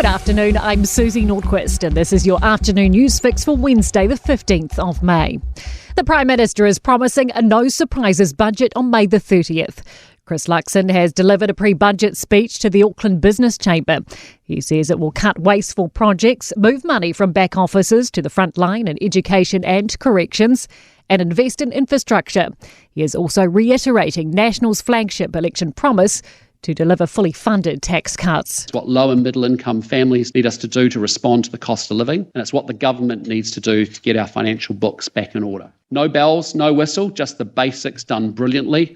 Good afternoon, I'm Susie Nordquist and this is your afternoon news fix for Wednesday the 15th of May. The Prime Minister is promising a no-surprises budget on May the 30th. Chris Luxon has delivered a pre-budget speech to the Auckland Business Chamber. He says it will cut wasteful projects, move money from back offices to the front line in education and corrections, and invest in infrastructure. He is also reiterating National's flagship election promise to deliver fully funded tax cuts. It's what low and middle income families need us to do to respond to the cost of living, and it's what the government needs to do to get our financial books back in order. No bells, no whistle, just the basics done brilliantly.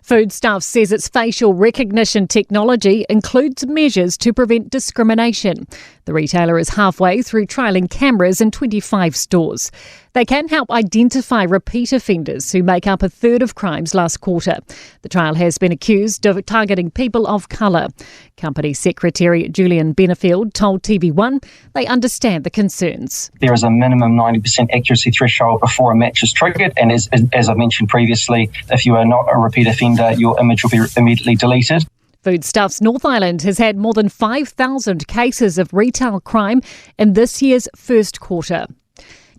Foodstuffs says its facial recognition technology includes measures to prevent discrimination. The retailer is halfway through trialling cameras in 25 stores. They can help identify repeat offenders who make up a third of crimes last quarter. The trial has been accused of targeting people of colour. Company Secretary Julian Benefield told TV1 they understand the concerns. There is a minimum 90% accuracy threshold before a match is triggered, and as I mentioned previously, if you are not a repeat offender, your image will be immediately deleted. Foodstuffs North Island has had more than 5,000 cases of retail crime in this year's first quarter.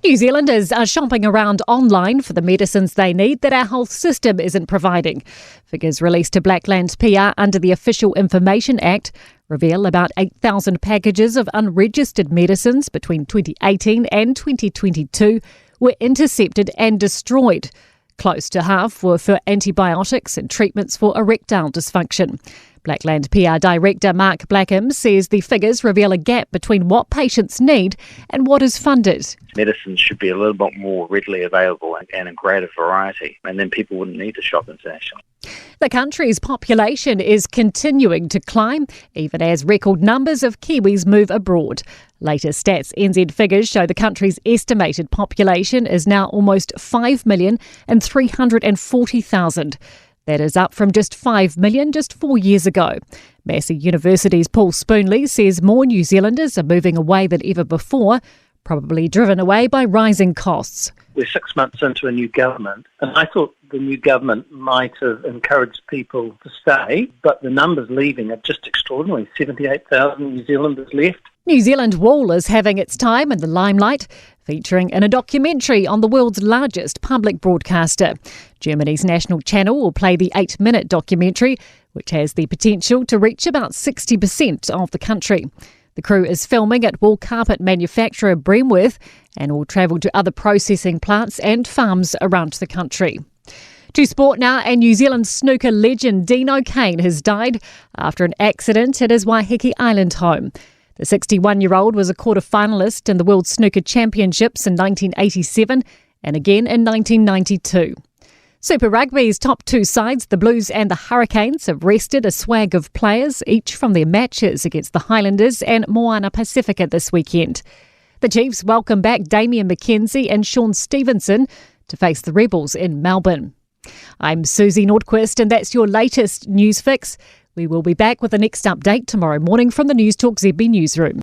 New Zealanders are shopping around online for the medicines they need that our health system isn't providing. Figures released to Blackland PR under the Official Information Act reveal about 8,000 packages of unregistered medicines between 2018 and 2022 were intercepted and destroyed. Close to half were for antibiotics and treatments for erectile dysfunction. Blackland PR Director Mark Blackham says the figures reveal a gap between what patients need and what is funded. Medicines should be a little bit more readily available and in greater variety, and then people wouldn't need to shop internationally. The country's population is continuing to climb, even as record numbers of Kiwis move abroad. Latest Stats NZ figures show the country's estimated population is now almost 5,340,000. That is up from just 5 million just 4 years ago. Massey University's Paul Spoonley says more New Zealanders are moving away than ever before, probably driven away by rising costs. We're 6 months into a new government, and I thought the new government might have encouraged people to stay, but the numbers leaving are just extraordinary. 78,000 New Zealanders left. New Zealand Wool is having its time in the limelight, featuring in a documentary on the world's largest public broadcaster. Germany's national channel will play the 8-minute documentary, which has the potential to reach about 60% of the country. The crew is filming at wool carpet manufacturer Bremworth and will travel to other processing plants and farms around the country. To sport now, and New Zealand snooker legend Dean O'Kane has died after an accident at his Waiheke Island home. The 61-year-old was a quarter-finalist in the World Snooker Championships in 1987 and again in 1992. Super Rugby's top two sides, the Blues and the Hurricanes, have rested a swag of players, each from their matches against the Highlanders and Moana Pacifica this weekend. The Chiefs welcome back Damian McKenzie and Sean Stevenson to face the Rebels in Melbourne. I'm Susie Nordquist and that's your latest news fix. We will be back with the next update tomorrow morning from the Newstalk ZB newsroom.